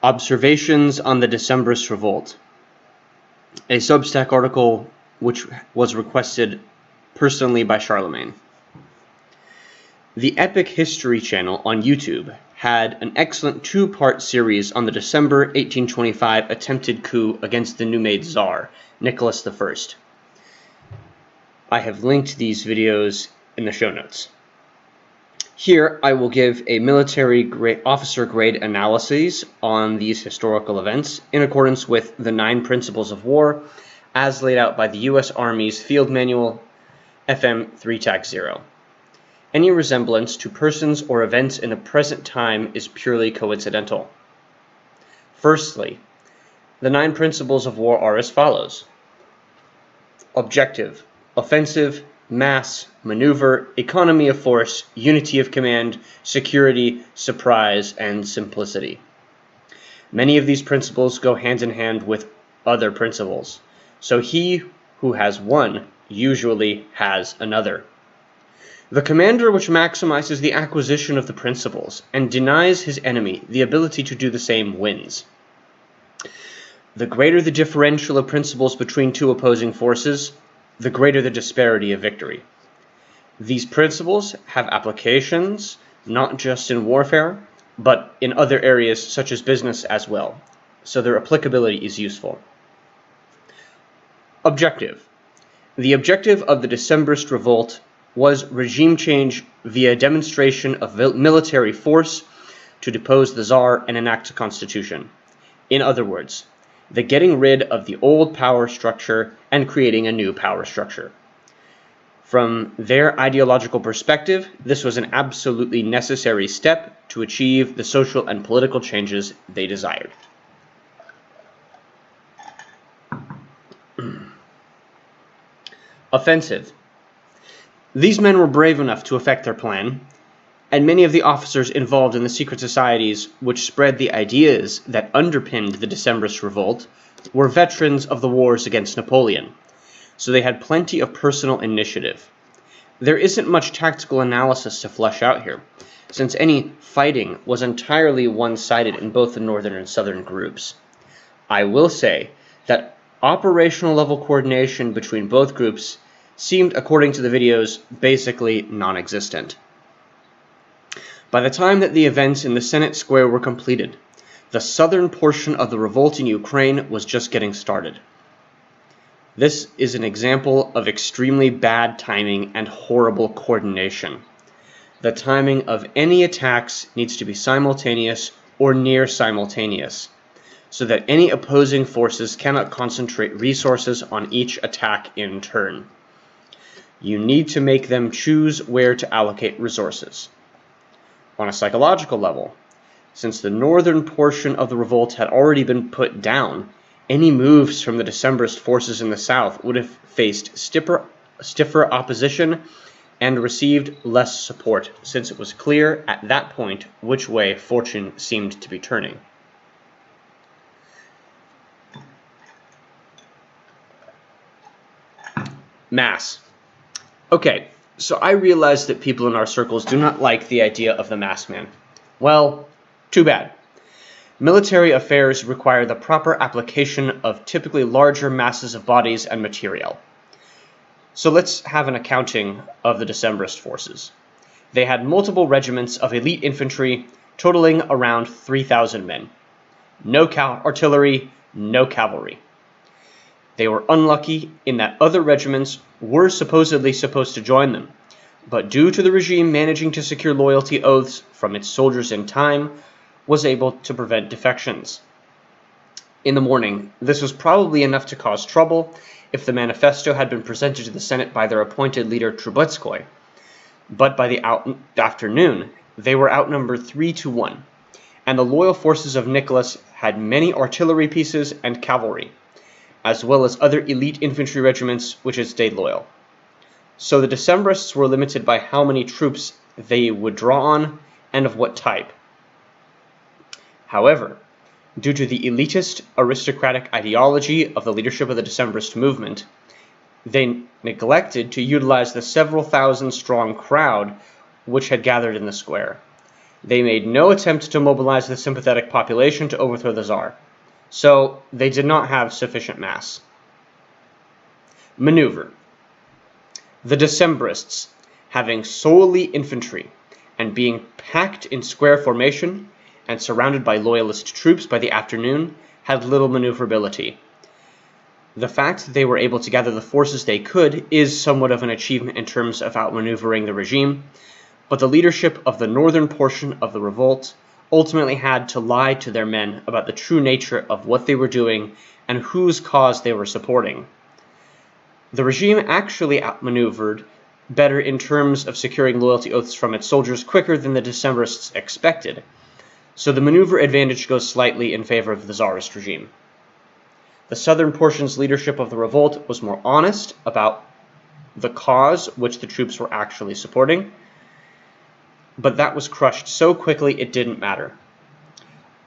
Observations on the Decembrist Revolt, a Substack article which was requested personally by Charlemagne. The Epic History channel on YouTube had an excellent two-part series on the December 1825 attempted coup against the new-made Tsar, Nicholas I. I have linked these videos in the show notes. Here, I will give a military officer grade analysis on these historical events in accordance with the 9 Principles of War as laid out by the U.S. Army's Field Manual FM 3-0. Any resemblance to persons or events in the present time is purely coincidental. Firstly, the 9 Principles of War are as follows: objective, offensive, mass, maneuver, economy of force, unity of command, security, surprise, and simplicity. Many of these principles go hand in hand with other principles, so he who has one usually has another. The commander which maximizes the acquisition of the principles and denies his enemy the ability to do the same wins. The greater the differential of principles between two opposing forces, the greater the disparity of victory. These principles have applications not just in warfare, but in other areas such as business as well, so their applicability is useful. Objective. The objective of the Decembrist Revolt was regime change via demonstration of military force to depose the Tsar and enact a constitution. In other words, the getting rid of the old power structure and creating a new power structure. From their ideological perspective, this was an absolutely necessary step to achieve the social and political changes they desired. Offensive. These men were brave enough to effect their plan, and many of the officers involved in the secret societies which spread the ideas that underpinned the Decembrist Revolt were veterans of the wars against Napoleon, so they had plenty of personal initiative. There isn't much tactical analysis to flesh out here, since any fighting was entirely one-sided in both the northern and southern groups. I will say that operational level coordination between both groups seemed, according to the videos, basically non-existent. By the time that the events in the Senate Square were completed, the southern portion of the revolt in Ukraine was just getting started. This is an example of extremely bad timing and horrible coordination. The timing of any attacks needs to be simultaneous or near simultaneous, so that any opposing forces cannot concentrate resources on each attack in turn. You need to make them choose where to allocate resources. On a psychological level, since the northern portion of the revolt had already been put down, any moves from the Decembrist forces in the south would have faced stiffer opposition and received less support, since it was clear at that point which way fortune seemed to be turning. Mass. Okay, so I realize that people in our circles do not like the idea of the mass man. Well, too bad. Military affairs require the proper application of typically larger masses of bodies and materiel. So let's have an accounting of the Decembrist forces. They had multiple regiments of elite infantry, totaling around 3,000 men. No artillery, no cavalry. They were unlucky in that other regiments were supposedly supposed to join them, but due to the regime managing to secure loyalty oaths from its soldiers in time, was able to prevent defections. In the morning, this was probably enough to cause trouble if the manifesto had been presented to the Senate by their appointed leader Trubetskoy, but by the afternoon, they were outnumbered 3-1, and the loyal forces of Nicholas had many artillery pieces and cavalry, as well as other elite infantry regiments which had stayed loyal. So the Decembrists were limited by how many troops they would draw on and of what type. However, due to the elitist aristocratic ideology of the leadership of the Decembrist movement, they neglected to utilize the several thousand strong crowd which had gathered in the square. They made no attempt to mobilize the sympathetic population to overthrow the Tsar, so they did not have sufficient mass. Maneuver. The Decembrists, having solely infantry and being packed in square formation and surrounded by loyalist troops by the afternoon, had little maneuverability. The fact that they were able to gather the forces they could is somewhat of an achievement in terms of outmaneuvering the regime, but the leadership of the northern portion of the revolt ultimately had to lie to their men about the true nature of what they were doing and whose cause they were supporting. The regime actually outmaneuvered better in terms of securing loyalty oaths from its soldiers quicker than the Decembrists expected, so the maneuver advantage goes slightly in favor of the Tsarist regime. The southern portion's leadership of the revolt was more honest about the cause which the troops were actually supporting, but that was crushed so quickly it didn't matter.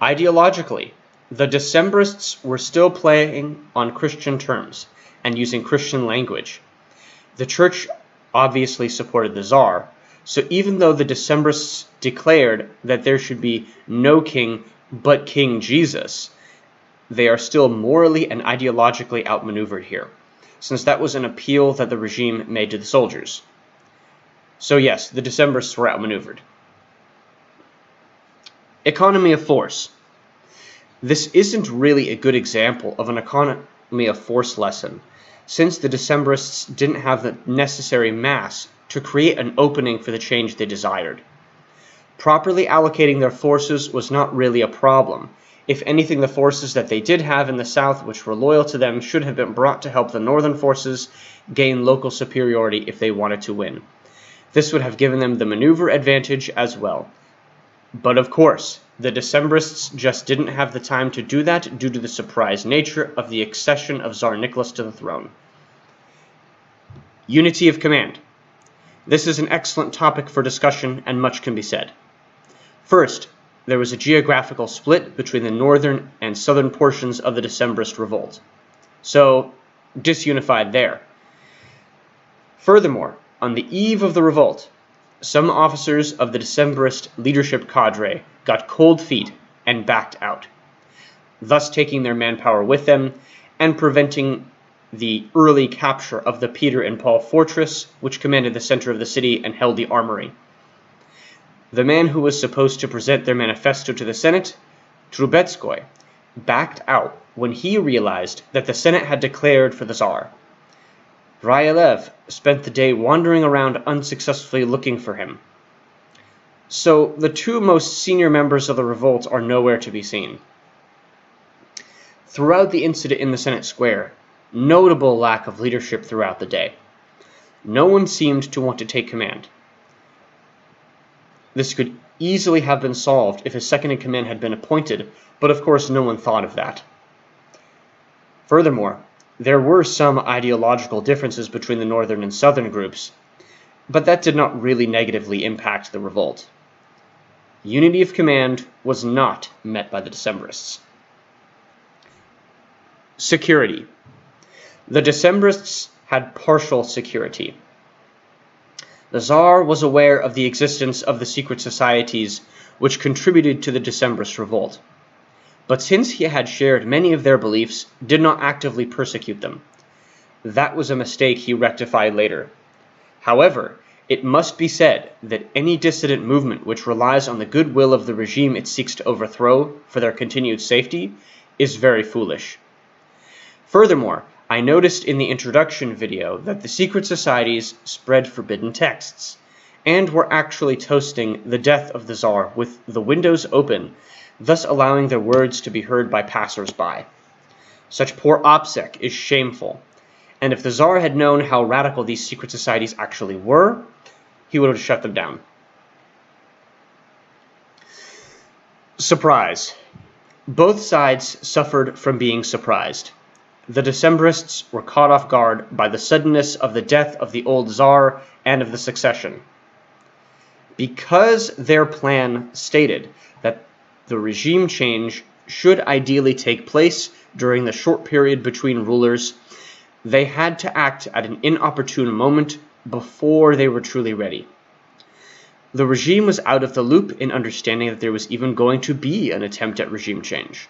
Ideologically, the Decembrists were still playing on Christian terms and using Christian language. The church obviously supported the Tsar, so even though the Decembrists declared that there should be no king but King Jesus, they are still morally and ideologically outmaneuvered here, since that was an appeal that the regime made to the soldiers. So yes, the Decembrists were outmaneuvered. Economy of force. This isn't really a good example of an economy of force lesson, since the Decembrists didn't have the necessary mass to create an opening for the change they desired. Properly allocating their forces was not really a problem. If anything, the forces that they did have in the south which were loyal to them should have been brought to help the northern forces gain local superiority if they wanted to win. This would have given them the maneuver advantage as well. But of course, the Decembrists just didn't have the time to do that due to the surprise nature of the accession of Tsar Nicholas to the throne. Unity of command. This is an excellent topic for discussion, and much can be said. First, there was a geographical split between the northern and southern portions of the Decembrist Revolt, so disunified there. Furthermore, on the eve of the revolt, some officers of the Decembrist leadership cadre got cold feet and backed out, thus taking their manpower with them and preventing the early capture of the Peter and Paul fortress, which commanded the center of the city and held the armory. The man who was supposed to present their manifesto to the Senate, Trubetskoy, backed out when he realized that the Senate had declared for the Tsar. Rylev spent the day wandering around unsuccessfully looking for him. So the two most senior members of the revolt are nowhere to be seen. Throughout the incident in the Senate Square, notable lack of leadership throughout the day. No one seemed to want to take command. This could easily have been solved if a second-in-command had been appointed, but of course no one thought of that. Furthermore, there were some ideological differences between the northern and southern groups, but that did not really negatively impact the revolt. Unity of command was not met by the Decembrists. Security. The Decembrists had partial security. The Tsar was aware of the existence of the secret societies which contributed to the Decembrist revolt, but since he had shared many of their beliefs, did not actively persecute them. That was a mistake he rectified later. However, it must be said that any dissident movement which relies on the goodwill of the regime it seeks to overthrow for their continued safety is very foolish. Furthermore, I noticed in the introduction video that the secret societies spread forbidden texts, and were actually toasting the death of the Tsar with the windows open, thus allowing their words to be heard by passers-by. Such poor OPSEC is shameful, and if the Tsar had known how radical these secret societies actually were, he would have shut them down. Surprise. Both sides suffered from being surprised. The Decembrists were caught off guard by the suddenness of the death of the old Tsar and of the succession. Because their plan stated that the regime change should ideally take place during the short period between rulers, they had to act at an inopportune moment before they were truly ready. The regime was out of the loop in understanding that there was even going to be an attempt at regime change.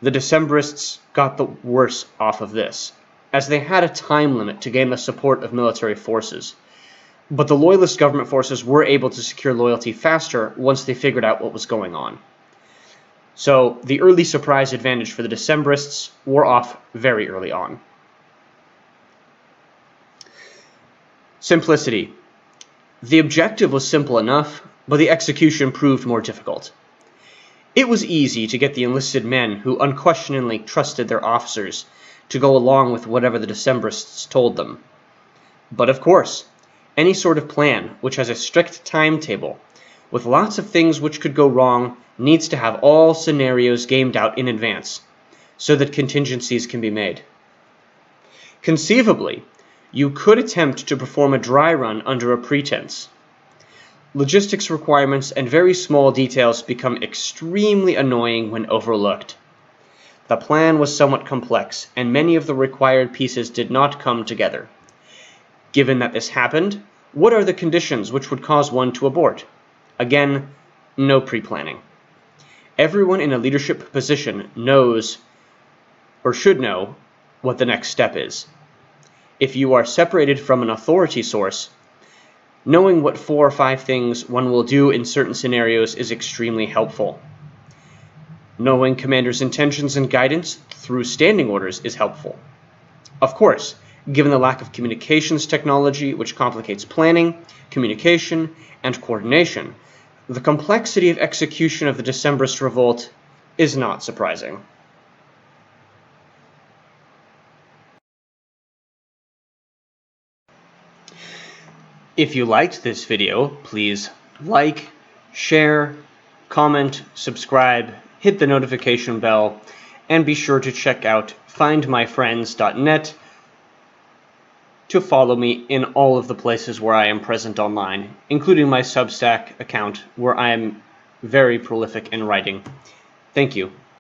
The Decembrists got the worse off of this, as they had a time limit to gain the support of military forces. But the loyalist government forces were able to secure loyalty faster once they figured out what was going on. So the early surprise advantage for the Decembrists wore off very early on. Simplicity. The objective was simple enough, but the execution proved more difficult. It was easy to get the enlisted men who unquestioningly trusted their officers to go along with whatever the Decembrists told them. But of course, any sort of plan which has a strict timetable, with lots of things which could go wrong, needs to have all scenarios gamed out in advance, so that contingencies can be made. Conceivably, you could attempt to perform a dry run under a pretense. Logistics requirements and very small details become extremely annoying when overlooked. The plan was somewhat complex, and many of the required pieces did not come together. Given that this happened, what are the conditions which would cause one to abort? Again, no pre-planning. Everyone in a leadership position knows, or should know, what the next step is. If you are separated from an authority source, knowing what 4 or 5 things one will do in certain scenarios is extremely helpful. Knowing commanders' intentions and guidance through standing orders is helpful. Of course, given the lack of communications technology which complicates planning, communication, and coordination, the complexity of execution of the Decembrist Revolt is not surprising. If you liked this video, please like, share, comment, subscribe, hit the notification bell, and be sure to check out findmyfriends.net to follow me in all of the places where I am present online, including my Substack account, where I am very prolific in writing. Thank you.